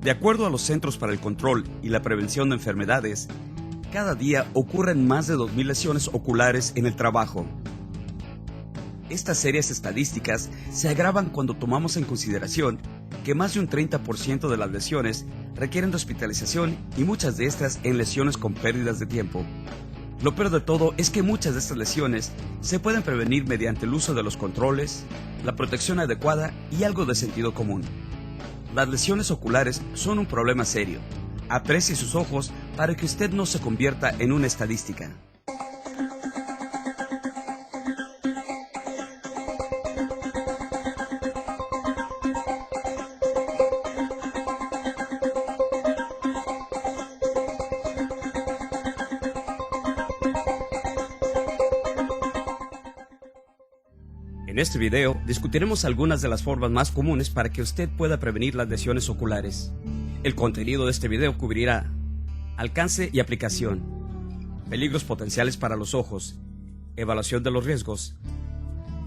De acuerdo a los Centros para el Control y la Prevención de Enfermedades, cada día ocurren más de 2.000 lesiones oculares en el trabajo. Estas serias estadísticas se agravan cuando tomamos en consideración que más de un 30% de las lesiones requieren de hospitalización y muchas de estas en lesiones con pérdidas de tiempo. Lo peor de todo es que muchas de estas lesiones se pueden prevenir mediante el uso de los controles, la protección adecuada y algo de sentido común. Las lesiones oculares son un problema serio. Aprecie sus ojos para que usted no se convierta en una estadística. En este video discutiremos algunas de las formas más comunes para que usted pueda prevenir las lesiones oculares. El contenido de este video cubrirá alcance y aplicación, peligros potenciales para los ojos, evaluación de los riesgos,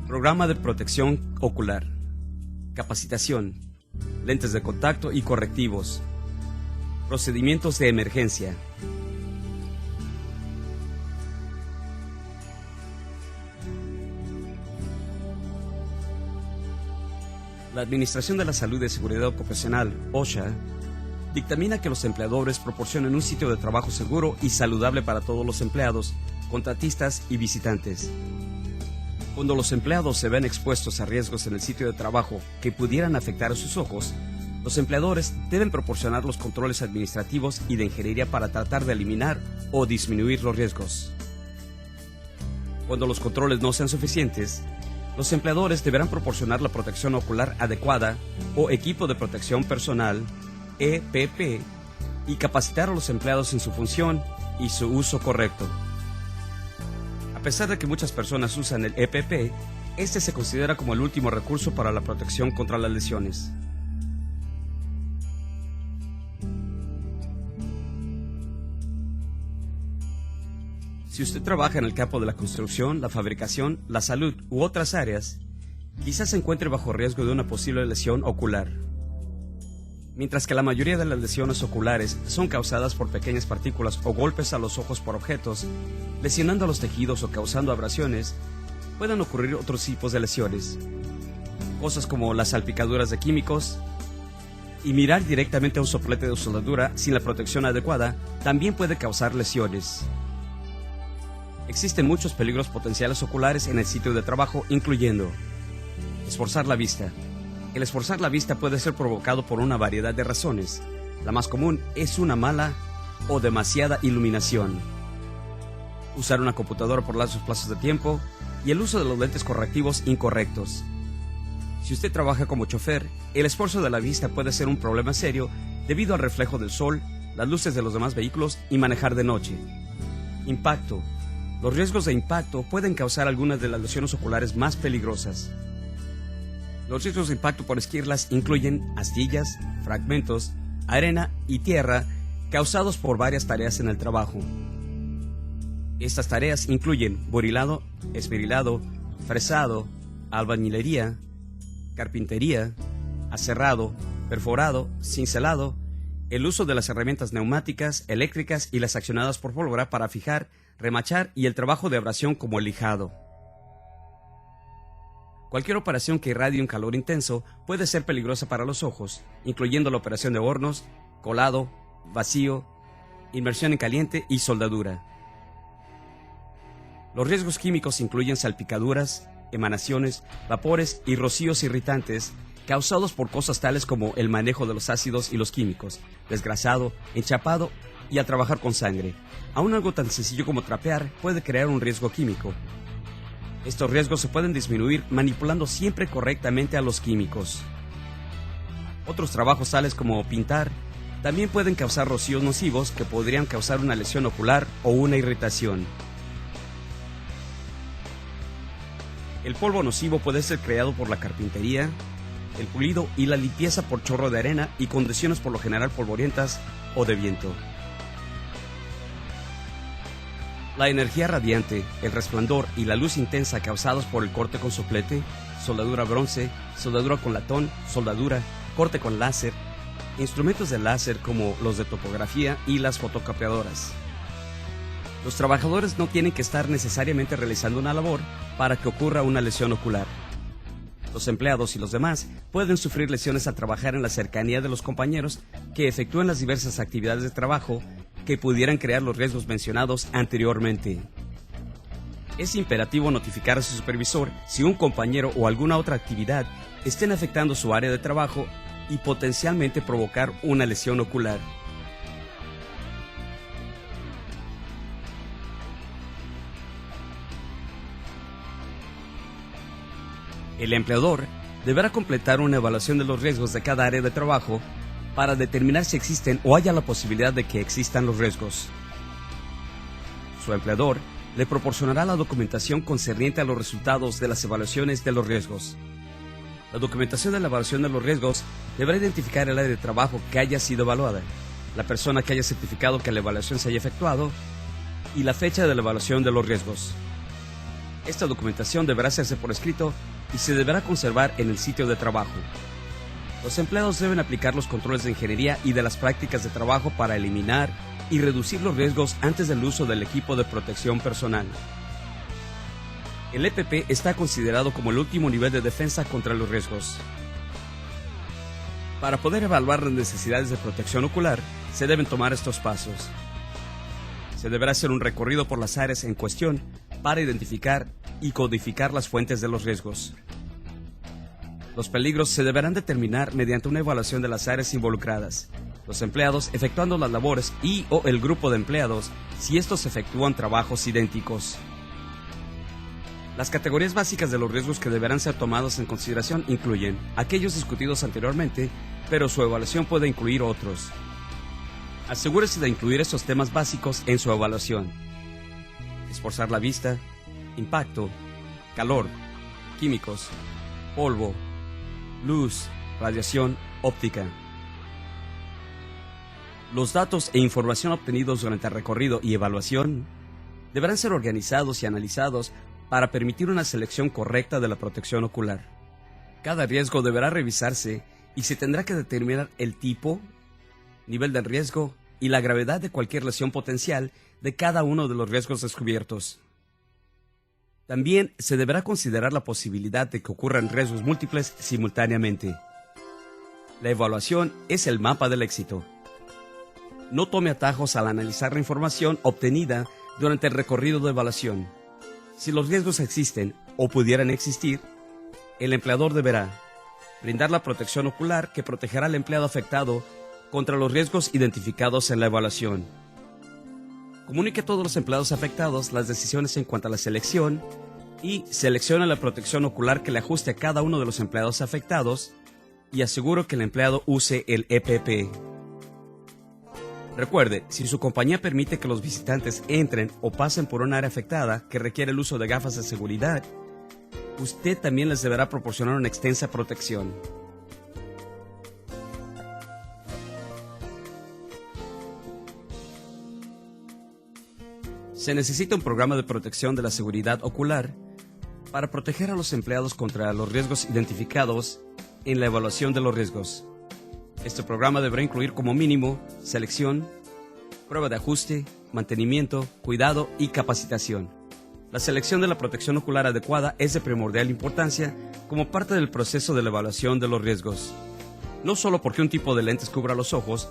programa de protección ocular, capacitación, lentes de contacto y correctivos, procedimientos de emergencia. La Administración de la Salud y Seguridad Ocupacional, OSHA, dictamina que los empleadores proporcionen un sitio de trabajo seguro y saludable para todos los empleados, contratistas y visitantes. Cuando los empleados se ven expuestos a riesgos en el sitio de trabajo que pudieran afectar a sus ojos, los empleadores deben proporcionar los controles administrativos y de ingeniería para tratar de eliminar o disminuir los riesgos. Cuando los controles no sean suficientes, los empleadores deberán proporcionar la protección ocular adecuada o equipo de protección personal, EPP, y capacitar a los empleados en su función y su uso correcto. A pesar de que muchas personas usan el EPP, este se considera como el último recurso para la protección contra las lesiones. Si usted trabaja en el campo de la construcción, la fabricación, la salud u otras áreas, quizás se encuentre bajo riesgo de una posible lesión ocular. Mientras que la mayoría de las lesiones oculares son causadas por pequeñas partículas o golpes a los ojos por objetos, lesionando los tejidos o causando abrasiones, pueden ocurrir otros tipos de lesiones. Cosas como las salpicaduras de químicos y mirar directamente a un soplete de soldadura sin la protección adecuada también puede causar lesiones. Existen muchos peligros potenciales oculares en el sitio de trabajo, incluyendo esforzar la vista. El esforzar la vista puede ser provocado por una variedad de razones. La más común es una mala o demasiada iluminación, usar una computadora por largos plazos de tiempo y el uso de los lentes correctivos incorrectos. Si usted trabaja como chofer, el esfuerzo de la vista puede ser un problema serio debido al reflejo del sol, las luces de los demás vehículos y manejar de noche. Impacto. Los riesgos de impacto pueden causar algunas de las lesiones oculares más peligrosas. Los riesgos de impacto por esquirlas incluyen astillas, fragmentos, arena y tierra causados por varias tareas en el trabajo. Estas tareas incluyen burilado, esmerilado, fresado, albañilería, carpintería, aserrado, perforado, cincelado, el uso de las herramientas neumáticas, eléctricas y las accionadas por pólvora para fijar, remachar y el trabajo de abrasión como el lijado. Cualquier operación que irradie un calor intenso puede ser peligrosa para los ojos, incluyendo la operación de hornos, colado, vacío, inmersión en caliente y soldadura. Los riesgos químicos incluyen salpicaduras, emanaciones, vapores y rocíos irritantes causados por cosas tales como el manejo de los ácidos y los químicos, desgrasado, enchapado y al trabajar con sangre. Aún algo tan sencillo como trapear puede crear un riesgo químico. Estos riesgos se pueden disminuir manipulando siempre correctamente a los químicos. Otros trabajos tales como pintar también pueden causar rocíos nocivos que podrían causar una lesión ocular o una irritación. El polvo nocivo puede ser creado por la carpintería, el pulido y la limpieza por chorro de arena y condiciones por lo general polvorientas o de viento. La energía radiante, el resplandor y la luz intensa causados por el corte con soplete, soldadura bronce, soldadura con latón, soldadura, corte con láser, instrumentos de láser como los de topografía y las fotocopiadoras. Los trabajadores no tienen que estar necesariamente realizando una labor para que ocurra una lesión ocular. Los empleados y los demás pueden sufrir lesiones al trabajar en la cercanía de los compañeros que efectúan las diversas actividades de trabajo que pudieran crear los riesgos mencionados anteriormente. Es imperativo notificar a su supervisor si un compañero o alguna otra actividad estén afectando su área de trabajo y potencialmente provocar una lesión ocular. El empleador deberá completar una evaluación de los riesgos de cada área de trabajo para determinar si existen o haya la posibilidad de que existan los riesgos. Su empleador le proporcionará la documentación concerniente a los resultados de las evaluaciones de los riesgos. La documentación de la evaluación de los riesgos deberá identificar el área de trabajo que haya sido evaluada, la persona que haya certificado que la evaluación se haya efectuado y la fecha de la evaluación de los riesgos. Esta documentación deberá hacerse por escrito y se deberá conservar en el sitio de trabajo. Los empleados deben aplicar los controles de ingeniería y de las prácticas de trabajo para eliminar y reducir los riesgos antes del uso del equipo de protección personal. El EPP está considerado como el último nivel de defensa contra los riesgos. Para poder evaluar las necesidades de protección ocular, se deben tomar estos pasos. Se deberá hacer un recorrido por las áreas en cuestión para identificar y codificar las fuentes de los riesgos. Los peligros se deberán determinar mediante una evaluación de las áreas involucradas, los empleados efectuando las labores y o el grupo de empleados si estos efectúan trabajos idénticos. Las categorías básicas de los riesgos que deberán ser tomados en consideración incluyen aquellos discutidos anteriormente, pero su evaluación puede incluir otros. Asegúrese de incluir estos temas básicos en su evaluación: esforzar la vista, impacto, calor, químicos, polvo, luz, radiación, óptica. Los datos e información obtenidos durante el recorrido y evaluación deberán ser organizados y analizados para permitir una selección correcta de la protección ocular. Cada riesgo deberá revisarse y se tendrá que determinar el tipo, nivel del riesgo y la gravedad de cualquier lesión potencial de cada uno de los riesgos descubiertos. También se deberá considerar la posibilidad de que ocurran riesgos múltiples simultáneamente. La evaluación es el mapa del éxito. No tome atajos al analizar la información obtenida durante el recorrido de evaluación. Si los riesgos existen o pudieran existir, el empleador deberá brindar la protección ocular que protegerá al empleado afectado contra los riesgos identificados en la evaluación. Comunique a todos los empleados afectados las decisiones en cuanto a la selección y seleccione la protección ocular que le ajuste a cada uno de los empleados afectados y asegure que el empleado use el EPP. Recuerde, si su compañía permite que los visitantes entren o pasen por un área afectada que requiere el uso de gafas de seguridad, usted también les deberá proporcionar una extensa protección. Se necesita un programa de protección de la seguridad ocular para proteger a los empleados contra los riesgos identificados en la evaluación de los riesgos. Este programa deberá incluir como mínimo selección, prueba de ajuste, mantenimiento, cuidado y capacitación. La selección de la protección ocular adecuada es de primordial importancia como parte del proceso de la evaluación de los riesgos. No solo porque un tipo de lentes cubra los ojos,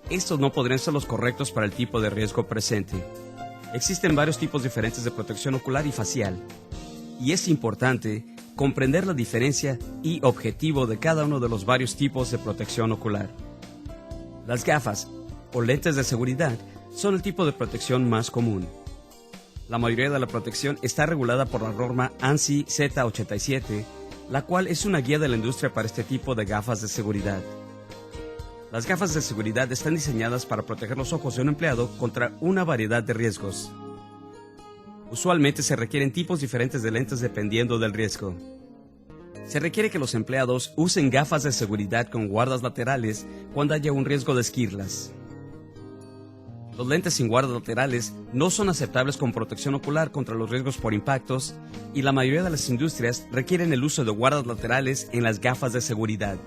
estos no podrían ser los correctos para el tipo de riesgo presente. Existen varios tipos diferentes de protección ocular y facial, y es importante comprender la diferencia y objetivo de cada uno de los varios tipos de protección ocular. Las gafas o lentes de seguridad son el tipo de protección más común. La mayoría de la protección está regulada por la norma ANSI Z87, la cual es una guía de la industria para este tipo de gafas de seguridad. Las gafas de seguridad están diseñadas para proteger los ojos de un empleado contra una variedad de riesgos. Usualmente se requieren tipos diferentes de lentes dependiendo del riesgo. Se requiere que los empleados usen gafas de seguridad con guardas laterales cuando haya un riesgo de esquirlas. Los lentes sin guardas laterales no son aceptables como protección ocular contra los riesgos por impactos y la mayoría de las industrias requieren el uso de guardas laterales en las gafas de seguridad.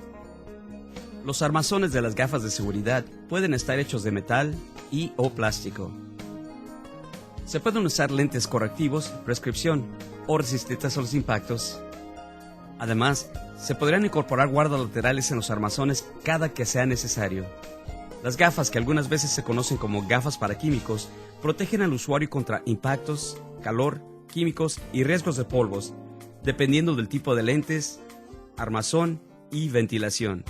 Los armazones de las gafas de seguridad pueden estar hechos de metal y o plástico. Se pueden usar lentes correctivos, prescripción o resistentes a los impactos. Además, se podrían incorporar guardas laterales en los armazones cada que sea necesario. Las gafas, que algunas veces se conocen como gafas para químicos, protegen al usuario contra impactos, calor, químicos y riesgos de polvos, dependiendo del tipo de lentes, armazón y ventilación.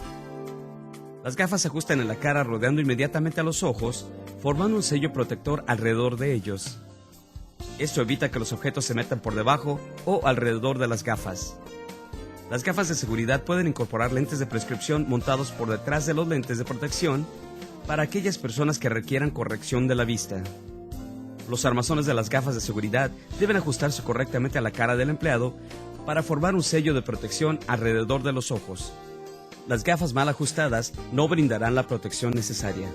Las gafas se ajustan en la cara rodeando inmediatamente a los ojos, formando un sello protector alrededor de ellos. Esto evita que los objetos se metan por debajo o alrededor de las gafas. Las gafas de seguridad pueden incorporar lentes de prescripción montados por detrás de los lentes de protección para aquellas personas que requieran corrección de la vista. Los armazones de las gafas de seguridad deben ajustarse correctamente a la cara del empleado para formar un sello de protección alrededor de los ojos. Las gafas mal ajustadas no brindarán la protección necesaria.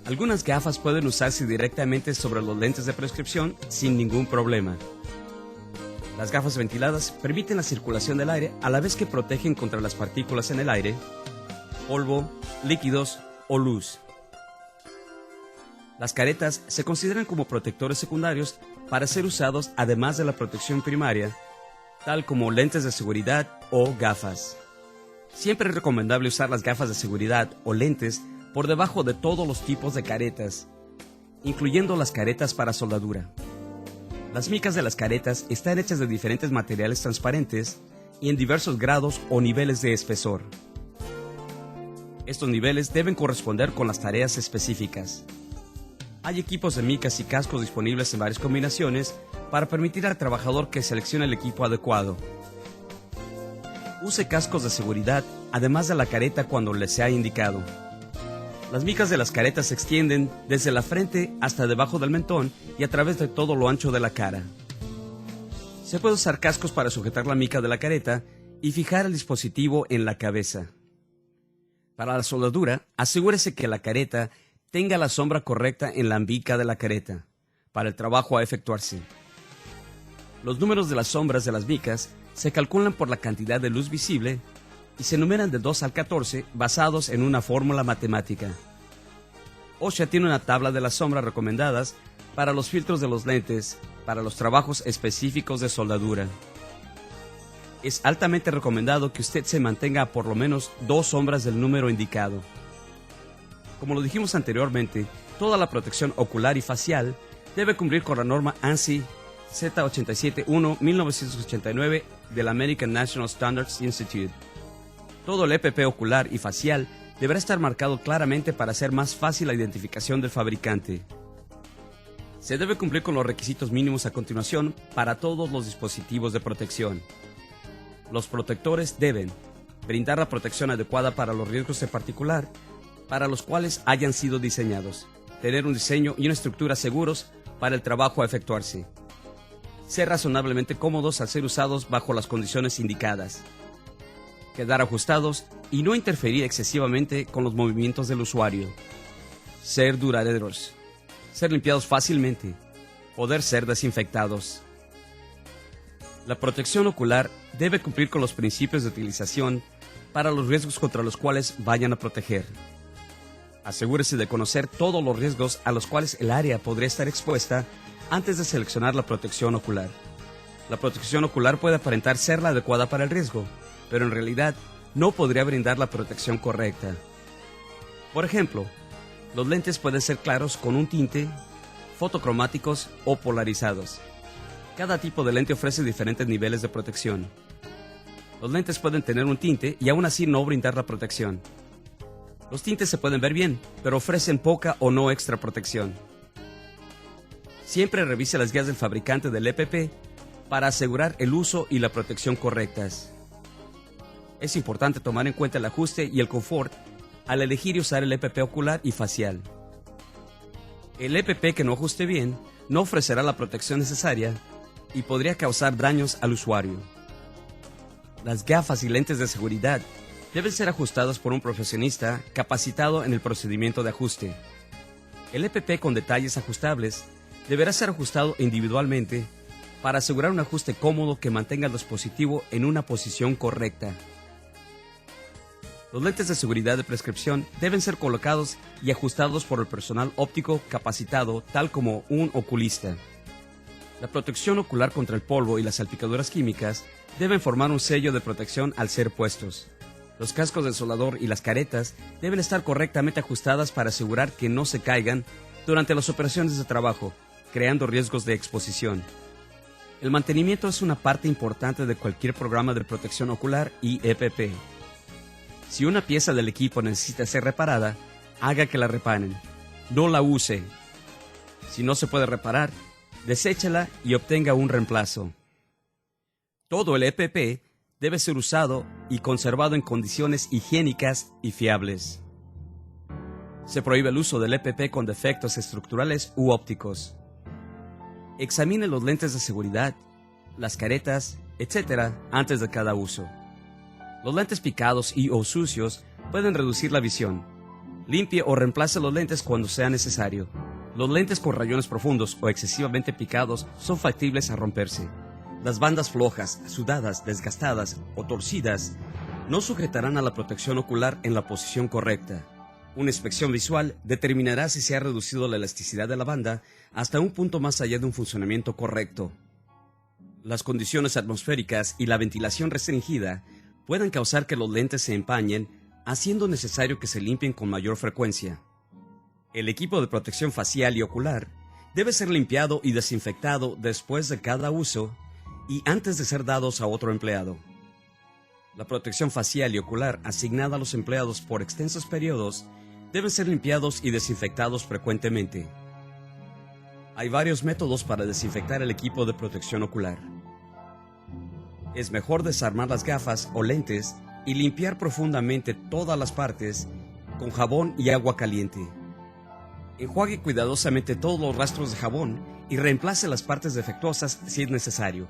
Algunas gafas pueden usarse directamente sobre los lentes de prescripción sin ningún problema. Las gafas ventiladas permiten la circulación del aire a la vez que protegen contra las partículas en el aire, polvo, líquidos o luz. Las caretas se consideran como protectores secundarios para ser usados además de la protección primaria, tal como lentes de seguridad o gafas. Siempre es recomendable usar las gafas de seguridad o lentes por debajo de todos los tipos de caretas, incluyendo las caretas para soldadura. Las micas de las caretas están hechas de diferentes materiales transparentes y en diversos grados o niveles de espesor. Estos niveles deben corresponder con las tareas específicas. Hay equipos de micas y cascos disponibles en varias combinaciones para permitir al trabajador que seleccione el equipo adecuado. Use cascos de seguridad además de la careta cuando le sea indicado. Las micas de las caretas se extienden desde la frente hasta debajo del mentón y a través de todo lo ancho de la cara. Se puede usar cascos para sujetar la mica de la careta y fijar el dispositivo en la cabeza. Para la soldadura, asegúrese que la careta tenga la sombra correcta en la mica de la careta para el trabajo a efectuarse. Los números de las sombras de las micas se calculan por la cantidad de luz visible y se numeran de 2 al 14 basados en una fórmula matemática. OSHA tiene una tabla de las sombras recomendadas para los filtros de los lentes para los trabajos específicos de soldadura. Es altamente recomendado que usted se mantenga a por lo menos 2 sombras del número indicado. Como lo dijimos anteriormente, toda la protección ocular y facial debe cumplir con la norma ANSI Z871-1989 del American National Standards Institute. Todo el EPP ocular y facial deberá estar marcado claramente para hacer más fácil la identificación del fabricante. Se debe cumplir con los requisitos mínimos a continuación para todos los dispositivos de protección. Los protectores deben brindar la protección adecuada para los riesgos en particular para los cuales hayan sido diseñados, tener un diseño y una estructura seguros para el trabajo a efectuarse, ser razonablemente cómodos al ser usados bajo las condiciones indicadas, quedar ajustados y no interferir excesivamente con los movimientos del usuario, ser duraderos, ser limpiados fácilmente, poder ser desinfectados. La protección ocular debe cumplir con los principios de utilización para los riesgos contra los cuales vayan a proteger. Asegúrese de conocer todos los riesgos a los cuales el área podría estar expuesta antes de seleccionar la protección ocular. La protección ocular puede aparentar ser la adecuada para el riesgo, pero en realidad no podría brindar la protección correcta. Por ejemplo, los lentes pueden ser claros con un tinte, fotocromáticos o polarizados. Cada tipo de lente ofrece diferentes niveles de protección. Los lentes pueden tener un tinte y aún así no brindar la protección. Los tintes se pueden ver bien, pero ofrecen poca o no extra protección. Siempre revise las guías del fabricante del EPP para asegurar el uso y la protección correctas. Es importante tomar en cuenta el ajuste y el confort al elegir y usar el EPP ocular y facial. El EPP que no ajuste bien no ofrecerá la protección necesaria y podría causar daños al usuario. Las gafas y lentes de seguridad deben ser ajustadas por un profesionista capacitado en el procedimiento de ajuste. El EPP con detalles ajustables deberá ser ajustado individualmente para asegurar un ajuste cómodo que mantenga el dispositivo en una posición correcta. Los lentes de seguridad de prescripción deben ser colocados y ajustados por el personal óptico capacitado, tal como un oculista. La protección ocular contra el polvo y las salpicaduras químicas deben formar un sello de protección al ser puestos. Los cascos del soldador y las caretas deben estar correctamente ajustadas para asegurar que no se caigan durante las operaciones de trabajo, creando riesgos de exposición. El mantenimiento es una parte importante de cualquier programa de protección ocular y EPP. Si una pieza del equipo necesita ser reparada, haga que la reparen. No la use. Si no se puede reparar, deséchala y obtenga un reemplazo. Todo el EPP debe ser usado y conservado en condiciones higiénicas y fiables. Se prohíbe el uso del EPP con defectos estructurales u ópticos. Examine los lentes de seguridad, las caretas, etc. antes de cada uso. Los lentes picados y o sucios pueden reducir la visión. Limpie o reemplace los lentes cuando sea necesario. Los lentes con rayones profundos o excesivamente picados son factibles a romperse. Las bandas flojas, sudadas, desgastadas o torcidas no sujetarán a la protección ocular en la posición correcta. Una inspección visual determinará si se ha reducido la elasticidad de la banda hasta un punto más allá de un funcionamiento correcto. Las condiciones atmosféricas y la ventilación restringida pueden causar que los lentes se empañen, haciendo necesario que se limpien con mayor frecuencia. El equipo de protección facial y ocular debe ser limpiado y desinfectado después de cada uso y antes de ser dados a otro empleado. La protección facial y ocular asignada a los empleados por extensos periodos deben ser limpiados y desinfectados frecuentemente. Hay varios métodos para desinfectar el equipo de protección ocular. Es mejor desarmar las gafas o lentes y limpiar profundamente todas las partes con jabón y agua caliente. Enjuague cuidadosamente todos los rastros de jabón y reemplace las partes defectuosas si es necesario.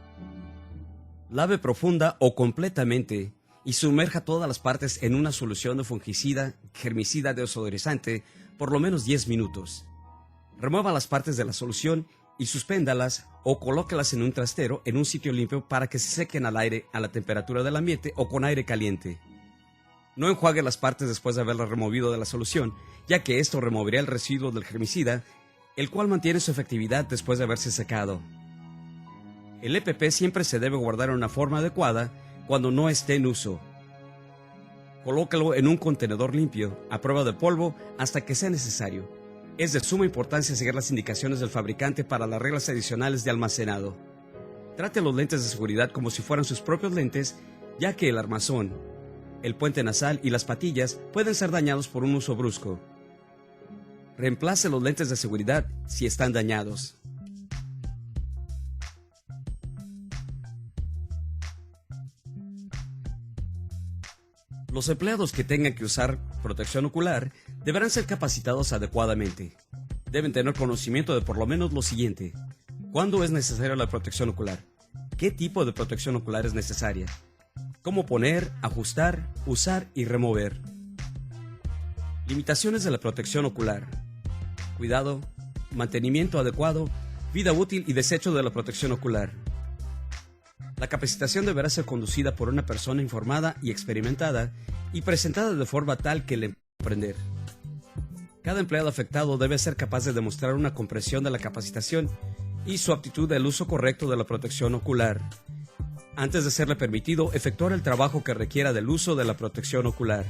Lave profunda o completamente y sumerja todas las partes en una solución de fungicida, germicida desodorizante por lo menos 10 minutos. Remueva las partes de la solución y suspéndalas o colóquelas en un trastero en un sitio limpio para que se sequen al aire a la temperatura del ambiente o con aire caliente. No enjuague las partes después de haberlas removido de la solución, ya que esto removerá el residuo del germicida, el cual mantiene su efectividad después de haberse secado. El EPP siempre se debe guardar en una forma adecuada cuando no esté en uso. Colócalo en un contenedor limpio, a prueba de polvo, hasta que sea necesario. Es de suma importancia seguir las indicaciones del fabricante para las reglas adicionales de almacenado. Trate los lentes de seguridad como si fueran sus propios lentes, ya que el armazón, el puente nasal y las patillas pueden ser dañados por un uso brusco. Reemplace los lentes de seguridad si están dañados. Los empleados que tengan que usar protección ocular deberán ser capacitados adecuadamente. Deben tener conocimiento de por lo menos lo siguiente: ¿cuándo es necesaria la protección ocular? ¿Qué tipo de protección ocular es necesaria? ¿Cómo poner, ajustar, usar y remover? Limitaciones de la protección ocular: cuidado, mantenimiento adecuado, vida útil y desecho de la protección ocular. La capacitación deberá ser conducida por una persona informada y experimentada y presentada de forma tal que le pueda aprender. Cada empleado afectado debe ser capaz de demostrar una comprensión de la capacitación y su aptitud del uso correcto de la protección ocular, antes de serle permitido efectuar el trabajo que requiera del uso de la protección ocular.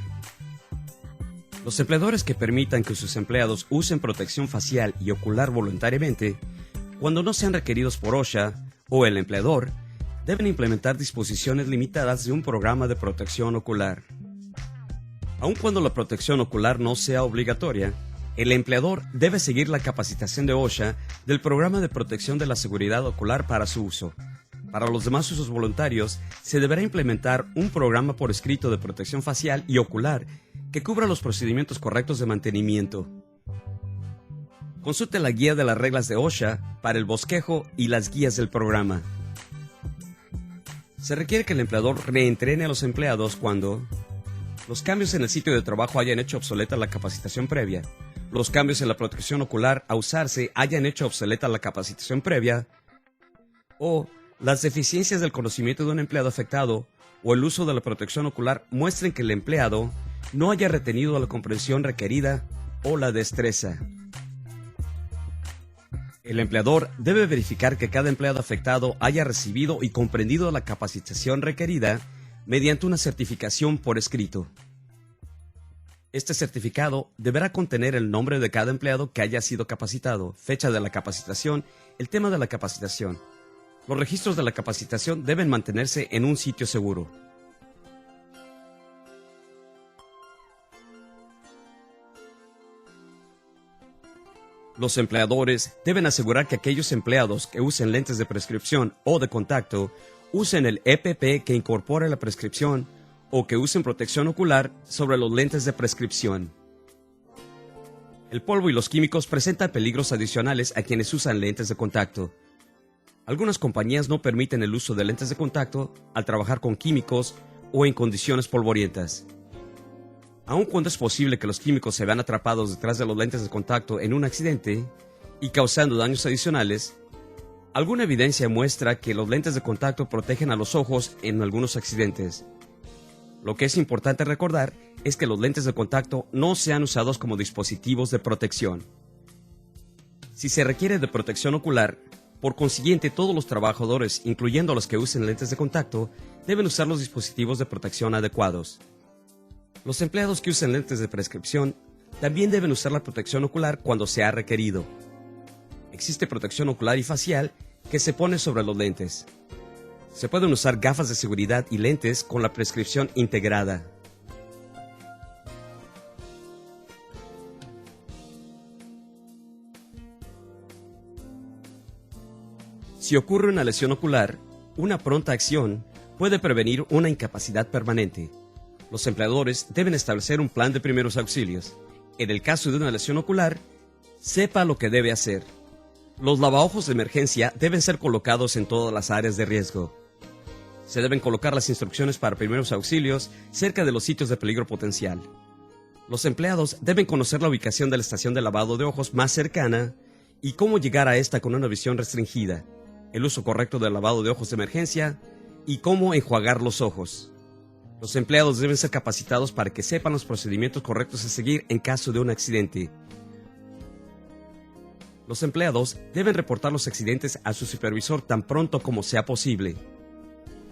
Los empleadores que permitan que sus empleados usen protección facial y ocular voluntariamente, cuando no sean requeridos por OSHA o el empleador, deben implementar disposiciones limitadas de un programa de protección ocular. Aun cuando la protección ocular no sea obligatoria, el empleador debe seguir la capacitación de OSHA del programa de protección de la seguridad ocular para su uso. Para los demás usos voluntarios, se deberá implementar un programa por escrito de protección facial y ocular que cubra los procedimientos correctos de mantenimiento. Consulte la guía de las reglas de OSHA para el bosquejo y las guías del programa. Se requiere que el empleador reentrene a los empleados cuando los cambios en el sitio de trabajo hayan hecho obsoleta la capacitación previa, los cambios en la protección ocular a usarse hayan hecho obsoleta la capacitación previa, o las deficiencias del conocimiento de un empleado afectado o el uso de la protección ocular muestren que el empleado no haya retenido la comprensión requerida o la destreza. El empleador debe verificar que cada empleado afectado haya recibido y comprendido la capacitación requerida mediante una certificación por escrito. Este certificado deberá contener el nombre de cada empleado que haya sido capacitado, fecha de la capacitación, el tema de la capacitación. Los registros de la capacitación deben mantenerse en un sitio seguro. Los empleadores deben asegurar que aquellos empleados que usen lentes de prescripción o de contacto usen el EPP que incorpora la prescripción o que usen protección ocular sobre los lentes de prescripción. El polvo y los químicos presentan peligros adicionales a quienes usan lentes de contacto. Algunas compañías no permiten el uso de lentes de contacto al trabajar con químicos o en condiciones polvorientas. Aun cuando es posible que los químicos se vean atrapados detrás de los lentes de contacto en un accidente y causando daños adicionales, alguna evidencia muestra que los lentes de contacto protegen a los ojos en algunos accidentes. Lo que es importante recordar es que los lentes de contacto no sean usados como dispositivos de protección. Si se requiere de protección ocular, por consiguiente todos los trabajadores, incluyendo los que usen lentes de contacto, deben usar los dispositivos de protección adecuados. Los empleados que usen lentes de prescripción también deben usar la protección ocular cuando sea requerido. Existe protección ocular y facial que se pone sobre los lentes. Se pueden usar gafas de seguridad y lentes con la prescripción integrada. Si ocurre una lesión ocular, una pronta acción puede prevenir una incapacidad permanente. Los empleadores deben establecer un plan de primeros auxilios. En el caso de una lesión ocular, sepa lo que debe hacer. Los lavaojos de emergencia deben ser colocados en todas las áreas de riesgo. Se deben colocar las instrucciones para primeros auxilios cerca de los sitios de peligro potencial. Los empleados deben conocer la ubicación de la estación de lavado de ojos más cercana y cómo llegar a esta con una visión restringida, el uso correcto del lavado de ojos de emergencia y cómo enjuagar los ojos. Los empleados deben ser capacitados para que sepan los procedimientos correctos a seguir en caso de un accidente. Los empleados deben reportar los accidentes a su supervisor tan pronto como sea posible.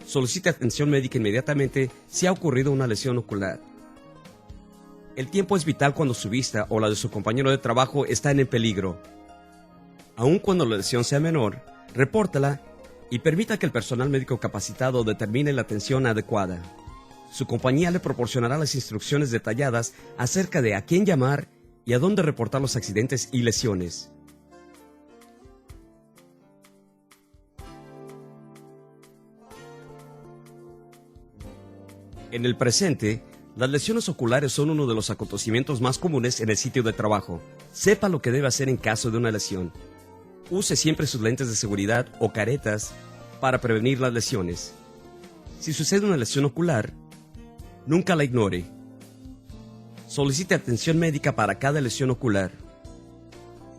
Solicite atención médica inmediatamente si ha ocurrido una lesión ocular. El tiempo es vital cuando su vista o la de su compañero de trabajo están en peligro. Aun cuando la lesión sea menor, repórtala y permita que el personal médico capacitado determine la atención adecuada. Su compañía le proporcionará las instrucciones detalladas acerca de a quién llamar y a dónde reportar los accidentes y lesiones. En el presente, las lesiones oculares son uno de los acontecimientos más comunes en el sitio de trabajo. Sepa lo que debe hacer en caso de una lesión. Use siempre sus lentes de seguridad o caretas para prevenir las lesiones. Si sucede una lesión ocular, nunca la ignore. Solicite atención médica para cada lesión ocular.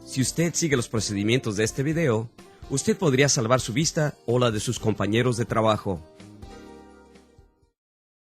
Si usted sigue los procedimientos de este video, usted podría salvar su vista o la de sus compañeros de trabajo.